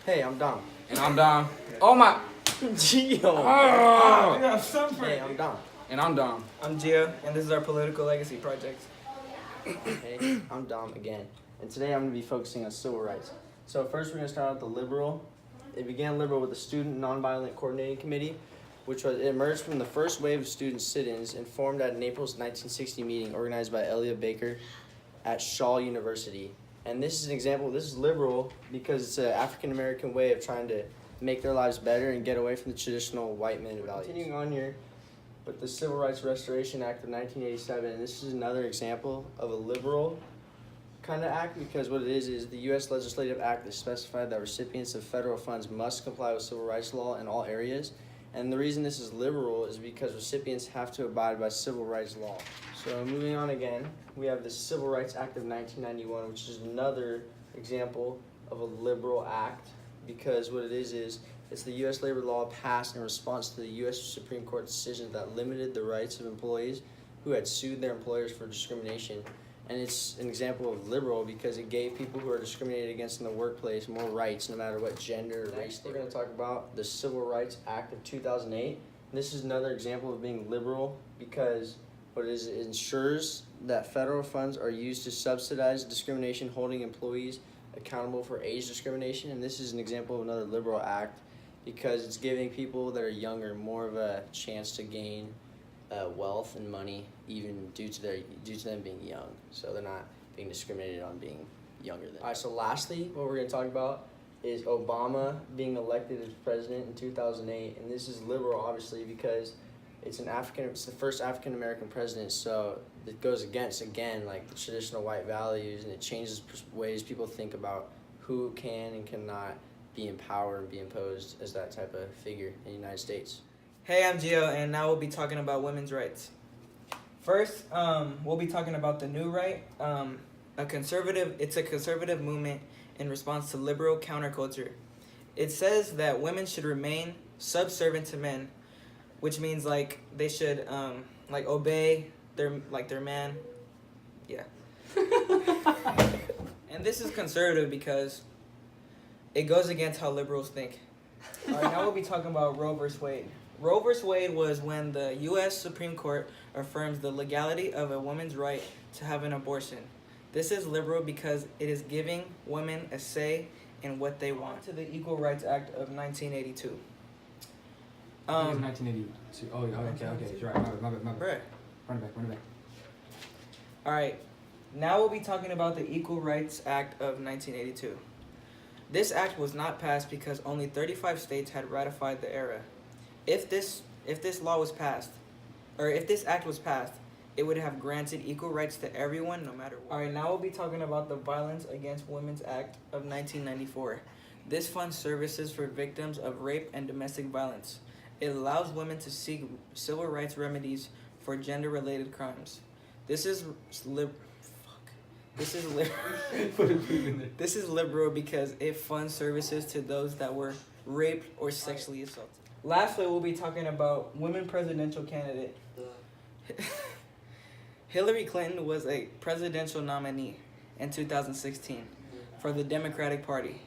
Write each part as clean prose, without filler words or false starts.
Hey, I'm Dom. And I'm Dom. Oh my. Gio. Oh. Hey, I'm Dom. And I'm Dom. I'm Gio, and this is our political legacy project. Hey, I'm Dom again. And today I'm going to be focusing on civil rights. So first we're going to start out the liberal. It began liberal with the Student Nonviolent Coordinating Committee, which was it emerged from the first wave of student sit-ins and formed at an April's 1960 meeting organized by Elliot Baker at Shaw University. And this is an example, this is liberal because it's an African-American way of trying to make their lives better and get away from the traditional white men values. Continuing on here with the Civil Rights Restoration Act of 1987, and this is another example of a liberal kind of act because what it is the U.S. Legislative Act that specified that recipients of federal funds must comply with civil rights law in all areas. And the reason this is liberal is because recipients have to abide by civil rights law. So moving on again, we have the Civil Rights Act of 1991, which is another example of a liberal act because what it is it's the U.S. labor law passed in response to the U.S. Supreme Court decision that limited the rights of employees who had sued their employers for discrimination. And it's an example of liberal because it gave people who are discriminated against in the workplace more rights no matter what gender or race. We're going to talk about the Civil Rights Act of 2008. And this is another example of being liberal because what it is, it ensures that federal funds are used to subsidize discrimination, holding employees accountable for age discrimination. And this is an example of another liberal act because it's giving people that are younger more of a chance to gain wealth and money, even due to them being young, so they're not being discriminated on being younger than. All right. So lastly, what we're going to talk about is Obama being elected as president in 2008, and this is liberal, obviously, because it's the first African American president, so it goes against again like the traditional white values, and it changes ways people think about who can and cannot be in power and be imposed as that type of figure in the United States. Hey, I'm Gio, and now we'll be talking about women's rights. First, we'll be talking about the new right. It's a conservative movement in response to liberal counterculture. It says that women should remain subservient to men, which means like they should obey their man. Yeah. And this is conservative because it goes against how liberals think. All right, now we'll be talking about Roe vs. Wade. Roe vs. Wade was when the U.S. Supreme Court affirms the legality of a woman's right to have an abortion. This is liberal because it is giving women a say in what they want. To the Equal Rights Act of 1982. I think it's 1982. Oh, okay. You're right. My bad. Bruh. Run it back. All right, now we'll be talking about the Equal Rights Act of 1982. This act was not passed because only 35 states had ratified the era. If this law was passed, or if this act was passed, it would have granted equal rights to everyone, no matter what. All right, now we'll be talking about the Violence Against Women's Act of 1994. This funds services for victims of rape and domestic violence. It allows women to seek civil rights remedies for gender-related crimes. This is liberal because it funds services to those that were raped or sexually assaulted. Lastly, we'll be talking about women presidential candidate. Hillary Clinton was a presidential nominee in 2016 for the Democratic Party.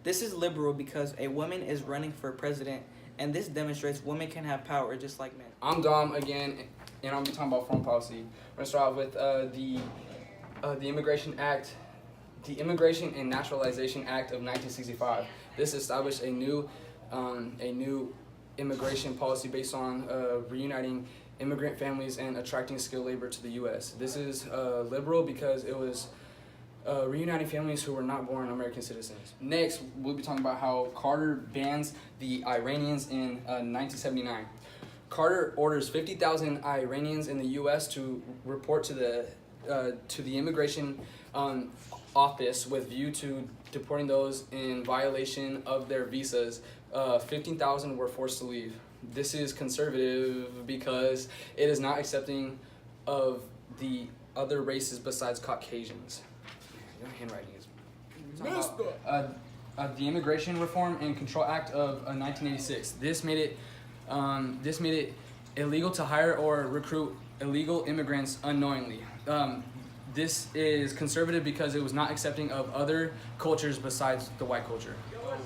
This is liberal because a woman is running for president, and this demonstrates women can have power just like men. I'm Dom again, and I'm going to be talking about foreign policy. We're going to start out with the Immigration Act, the Immigration and Naturalization Act of 1965. This established a new immigration policy based on reuniting immigrant families and attracting skilled labor to the U.S. This is liberal because it was reuniting families who were not born American citizens. Next, we'll be talking about how Carter bans the Iranians in 1979. Carter orders 50,000 Iranians in the U.S. to report to the immigration office with view to deporting those in violation of their visas. 15,000 were forced to leave. This is conservative because it is not accepting of the other races besides Caucasians. Your handwriting is messed up. The Immigration Reform and Control Act of 1986. This made it illegal to hire or recruit illegal immigrants unknowingly. This is conservative because it was not accepting of other cultures besides the white culture.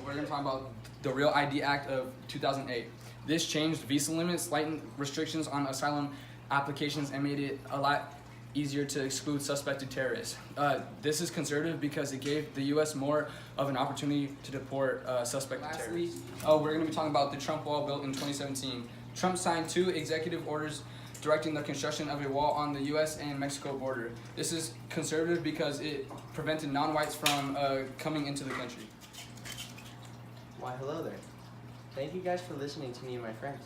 We're going to talk about the Real ID Act of 2008. This changed visa limits, lightened restrictions on asylum applications, and made it a lot easier to exclude suspected terrorists. This is conservative because it gave the U.S. more of an opportunity to deport suspected terrorists. We're going to be talking about the Trump wall built in 2017. Trump signed 2 executive orders directing the construction of a wall on the U.S. and Mexico border. This is conservative because it prevented non-whites from coming into the country. Why, hello there. Thank you guys for listening to me and my friends.